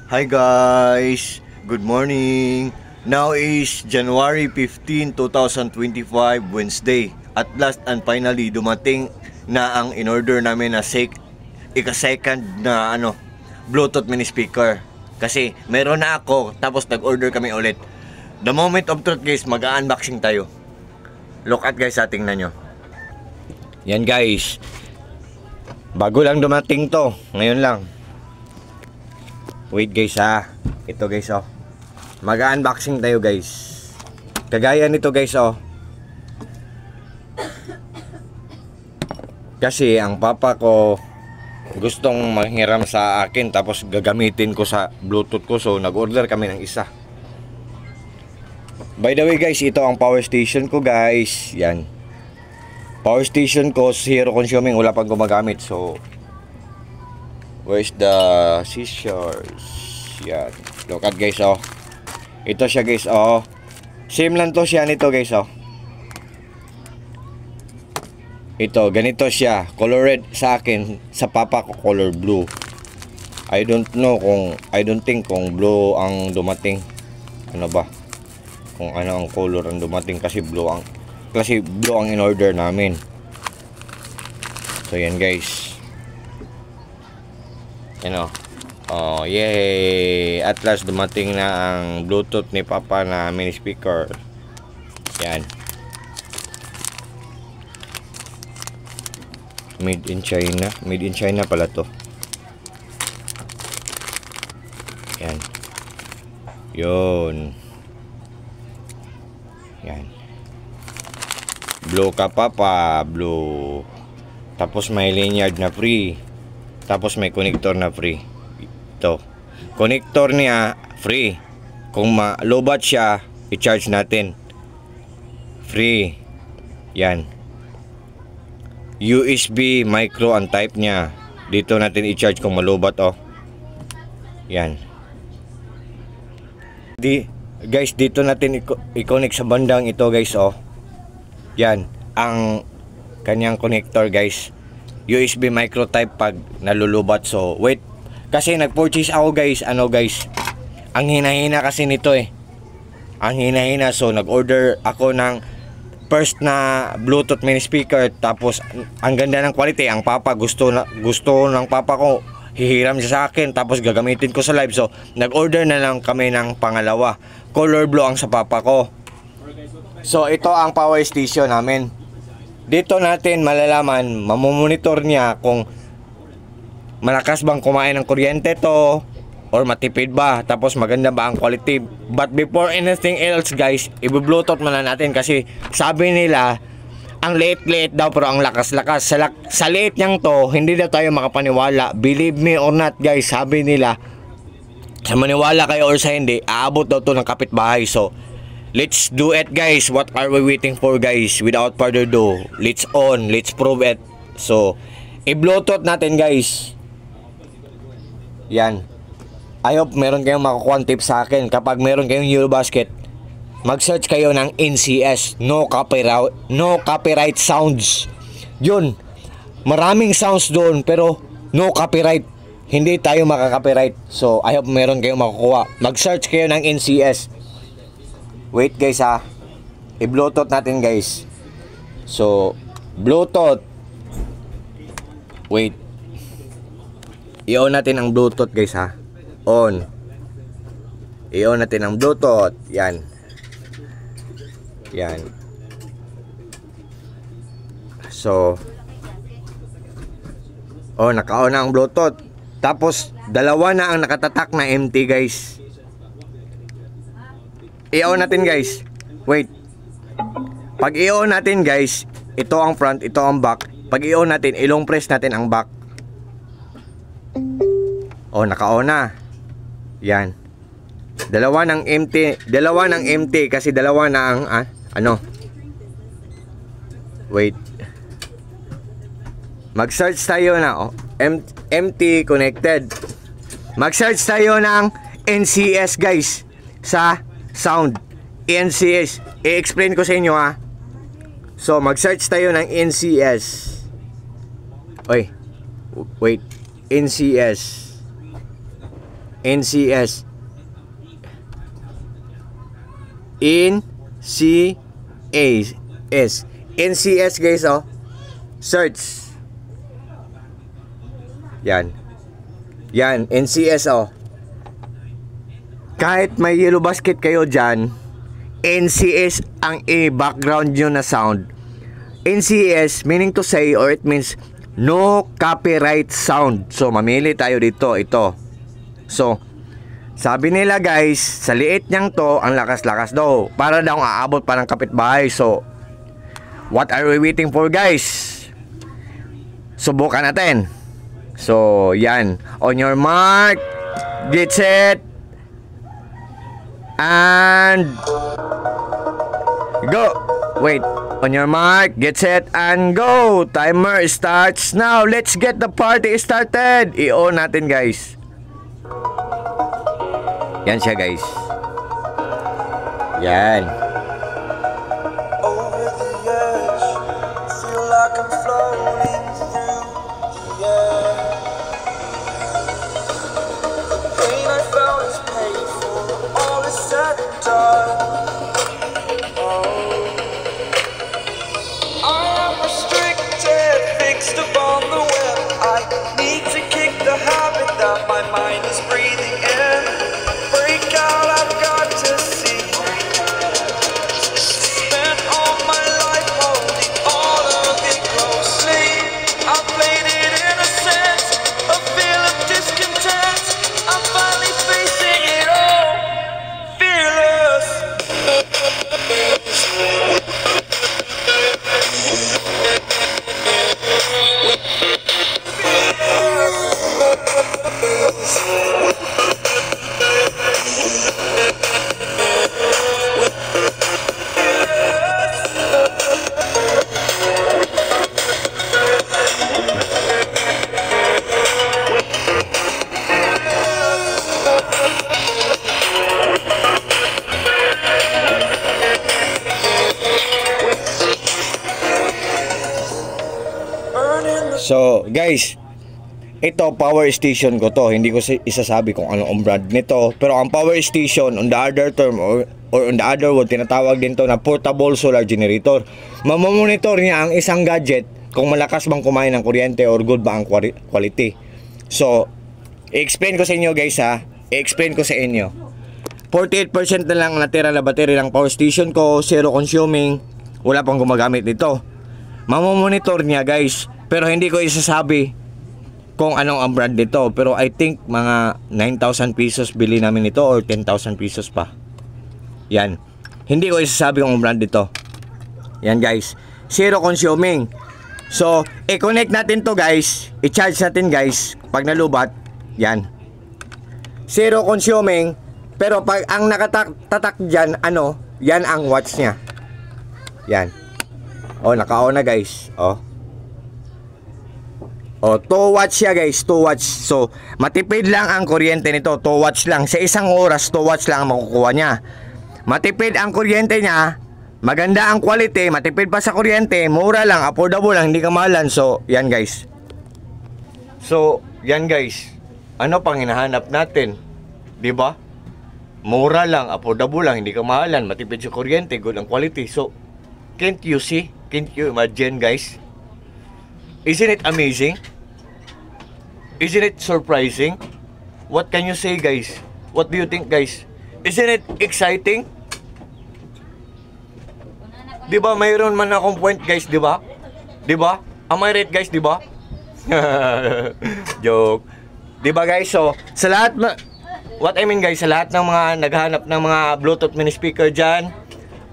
Hi guys! Good morning! Now is January 15, 2025, Wednesday. At last and finally, dumating na ang in-order namin na ika-second na Bluetooth mini speaker. Kasi meron na ako, tapos nag-order kami ulit. The moment of truth guys, mag-unboxing tayo. Look at guys, tingnan nyo. Yan guys. Bago lang dumating to, ngayon lang. Wait guys ha. Ito guys oh. Mag-unboxing tayo guys. Kagaya nito guys oh. Kasi ang papa ko gustong manghiram sa akin, tapos gagamitin ko sa Bluetooth ko, so nag-order kami ng isa. By the way guys, ito ang power station ko guys. Yan. Power station ko, zero consuming, wala pang gumagamit. So where's the scissors? Yan. Look at guys oh. Ito siya guys oh. Same lang to siya nito guys oh. Ito, ganito siya. Color red sa akin. Sa papa ko color blue. I don't think kung blue ang dumating. Ano ba? Kung ano ang color ang dumating, kasi blue ang in order namin. So yan guys. Ano? Oh, yay! At last dumating na ang Bluetooth ni Papa na mini speaker. Yan. Made in China. Made in China pala to. Yan. Yun. Yan. Blue ka Papa. Blue. Tapos may lanyard na free. Tapos may connector na free. Ito. Connector niya free. Kung ma-lobat siya, i-charge natin. Free. Yan. USB micro ang type niya. Dito natin i-charge kung malubat oh. Yan. Guys, dito natin i-connect sa bandang ito guys oh. Yan ang kanyang connector guys. USB micro type pag nalulubat. So wait, kasi nag-purchase ako guys. Ano guys, ang hina-hina kasi nito eh. Ang hina-hina, so nag-order ako ng first na Bluetooth mini speaker. Tapos ang ganda ng quality. Ang papa gusto ng papa ko, hihiram siya sa akin, tapos gagamitin ko sa live. So nag-order na lang kami ng pangalawa. Color blue ang sa papa ko. So ito ang power station namin. Dito natin malalaman, mamomonitor niya kung malakas bang kumain ng kuryente to or matipid ba, tapos maganda ba ang quality. But before anything else guys, i-bluetooth muna natin, kasi sabi nila ang liit-liit daw pero ang lakas-lakas. Sa liit niyang to, hindi daw tayo makapaniwala. Believe me or not guys, sabi nila sa maniwala kayo or sa hindi, aabot daw to ng kapitbahay. So let's do it guys. What are we waiting for guys? Without further ado, let's prove it. So i-bluetooth natin guys. Yan. I hope meron kayong makukuha tips sa akin. Kapag meron kayong Eurobasket, mag-search kayo ng NCS, no copyright sounds. Yun. Maraming sounds doon pero no copyright. Hindi tayo makaka-copyright. So I hope meron kayong makukuha. Mag-search kayo ng NCS. Wait guys ha. I-bluetooth natin guys. So Bluetooth. Wait. I-on natin ang Bluetooth guys ha. On. I-on natin ang Bluetooth. Yan. Yan. So naka-on na ang Bluetooth. Tapos dalawa na ang nakatatak na empty guys. I-on natin guys. Wait. Pag i-on natin guys, ito ang front, ito ang back. Pag i-on natin, ilong press natin ang back. Naka-on na. Yan. Dalawa ng empty kasi dalawa na ang Wait. Mag-search tayo na empty connected. Mag-search tayo ng NCS guys sa sound. NCS. I-explain ko sa inyo ha. So mag-search tayo ng NCS. Wait. NCS. NCS. NCS guys, oh. Search. Yan. Yan, NCS, oh. Kahit may Yellow Basket kayo dyan, NCS ang background nyo na sound. NCS meaning to say, or it means no copyright sound. So mamili tayo dito, ito. So sabi nila guys, sa liit niyang to, ang lakas-lakas daw, para daw aabot pa ng kapitbahay. So what are we waiting for guys? Subukan natin. So yan, on your mark, get set, and go. Wait, on your mark, get set, and go. Timer starts now. Let's get the party started. I-on natin guys. Yan siya guys. Yan. Over the edge, feel like I'm floating through the air. The pain I felt is paid for, all is said and done. I am restricted, fixed upon the web. I need to kick the habit that my mind is breathing in. Break out, I've got to see. Spent all my life holding all of it closely. I played it innocent, a feel of discontent. I'm finally facing it all, fearless. So guys, ito power station ko to. Hindi ko isasabi kung ano ang brand nito, pero ang power station on the other term or on the other word, tinatawag din to na portable solar generator. Mamomonitor niya ang isang gadget kung malakas bang kumain ng kuryente or good ba ang quality. So i-explain ko sa inyo guys ha. I-explain ko sa inyo. 48% na lang natira na battery ng power station ko, zero consuming, wala pang gumagamit nito. Mamomonitor niya guys, pero hindi ko isasabi kung anong ang brand nito. Pero I think mga 9,000 pesos bili namin ito or 10,000 pesos pa. Yan. Hindi ko isasabi kung ang brand nito. Yan guys. Zero consuming. So, i-connect natin to guys. I-charge natin guys. Pag nalubat, yan. Zero consuming. Pero pag ang nakatatak dyan, ano, yan ang watts niya. Yan. O, naka-on na guys. O. O, 2 watts siya guys, 2 watts. So, matipid lang ang kuryente nito, 2 watts lang. Sa isang oras, 2 watts lang ang makukuha niya. Matipid ang kuryente niya, maganda ang quality, matipid pa sa kuryente, mura lang, affordable lang, hindi kamahalan. So, yan guys. So, yan guys. Ano pang hinahanap natin? 'Di ba? Mura lang, affordable lang, hindi kamahalan, matipid sa kuryente, good ang quality. So, can't you see? Can't you imagine guys? Isn't it amazing? Isn't it surprising? What can you say guys? What do you think guys? Isn't it exciting? Diba mayroon man akong point guys, diba? Diba? Am I right guys, diba? Joke. Diba guys? So, sa lahat what I mean guys, sa lahat ng mga naghahanap ng mga Bluetooth mini speaker dyan,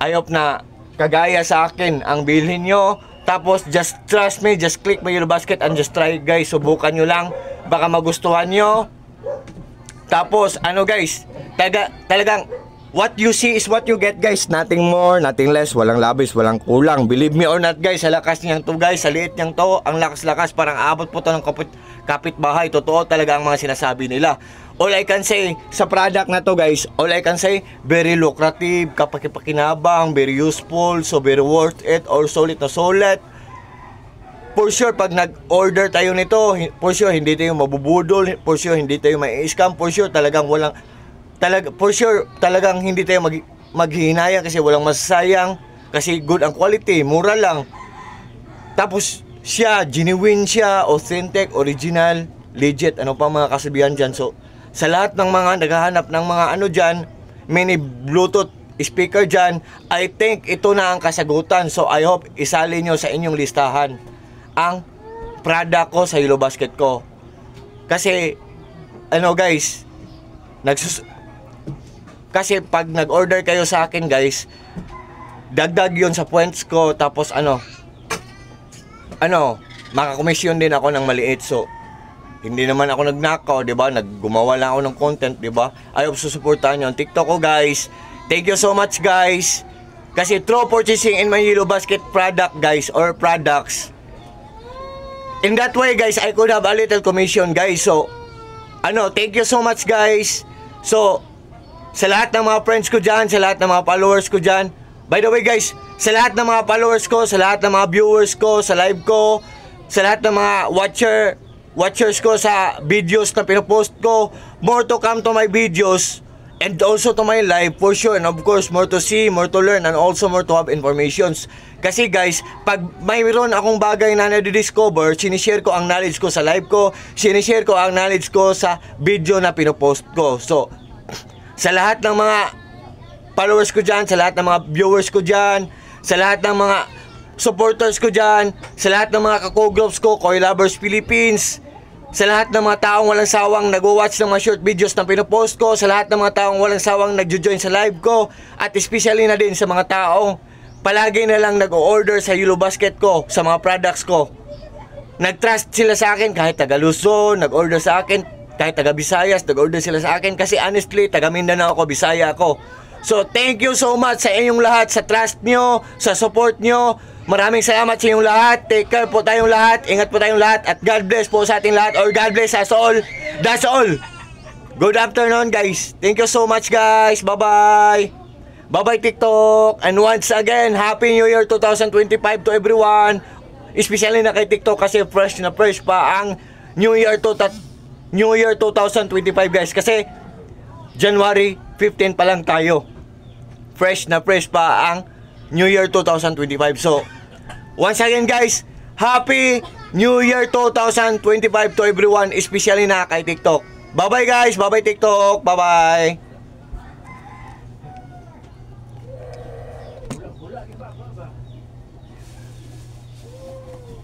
I hope na kagaya sa akin ang bilhin nyo. Tapos just trust me, just click my Yellow Basket and just try guys. Subukan nyo lang, baka magustuhan nyo. Tapos ano guys, talagang what you see is what you get guys. Nothing more, nothing less, walang labis, walang kulang. Believe me or not guys, sa lakas niyang to guys, sa liit niyang to, ang lakas-lakas, parang abot po to ng kapitbahay. Totoo talaga ang mga sinasabi nila. All I can say sa product na to guys, all I can say, very lucrative, kapakipakinabang, very useful, so very worth it, or solid na solid. for sure pag nag-order tayo nito, for sure hindi tayo mabubudol, for sure hindi tayo mai-scam, for sure talagang hindi tayo maghihinayang kasi walang masasayang, kasi good ang quality, mura lang. Tapos siya, genuine siya, authentic, original, legit, ano pa mga kasabihan dyan. So sa lahat ng mga naghahanap ng mga ano dyan, mini Bluetooth speaker dyan, I think ito na ang kasagutan. So I hope isali nyo sa inyong listahan ang product ko sa Yellow Basket ko. Kasi ano guys, kasi pag nag-order kayo sa akin guys, dagdag yon sa points ko, tapos makakomisyon din ako ng maliit. So hindi naman ako nagnakaw, di ba? Gumawa lang ako ng content, di ba? I hope susuportahan nyo ang TikTok ko guys. Thank you so much guys. Kasi through purchasing in my Yellow Basket product guys, or products, in that way guys, I could have a little commission guys. So thank you so much guys. So sa lahat ng mga friends ko dyan, sa lahat ng mga followers ko dyan, by the way guys, sa lahat ng mga followers ko, sa lahat ng mga viewers ko sa live ko, sa lahat ng mga watchers ko sa videos na pinopost ko, more to come to my videos and also to my live for sure, and of course more to see, more to learn, and also more to have informations. Kasi guys, pag mayroon akong bagay na na-discover, sinishare ko ang knowledge ko sa live ko, sinishare ko ang knowledge ko sa video na pinopost ko. So sa lahat ng mga followers ko dyan, sa lahat ng mga viewers ko dyan, sa lahat ng mga supporters ko dyan, sa lahat ng mga kako-groups ko, Koi Lovers Philippines, sa lahat ng mga taong walang sawang nag-watch ng mga short videos na pinopost ko, sa lahat ng mga taong walang sawang nagjo-join sa live ko, at especially na din sa mga taong palagi na lang nag-order sa Yellow Basket ko, sa mga products ko. Nag-trust sila sa akin kahit taga Luzon, nag-order sa akin kahit taga Visayas, nag-order sila sa akin kasi honestly, taga Mindanao ako, Bisaya ako. So thank you so much sa inyong lahat, sa trust nyo, sa support nyo. Maraming salamat sa inyong lahat. Take care po tayong lahat. Ingat po tayong lahat. At God bless po sa ating lahat. Or God bless us all. That's all. Good afternoon guys. Thank you so much guys. Bye-bye. Bye-bye TikTok. And once again, Happy New Year 2025 to everyone. Especially na kay TikTok kasi fresh na fresh pa ang New Year 2025 guys. Kasi January 15 pa lang tayo. Fresh na fresh pa ang New Year 2025. So, once again guys, Happy New Year 2025 to everyone, especially na kay TikTok. Bye-bye guys, bye-bye TikTok, bye-bye.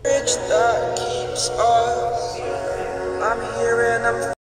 Bridge that keeps us. I'm here and I'm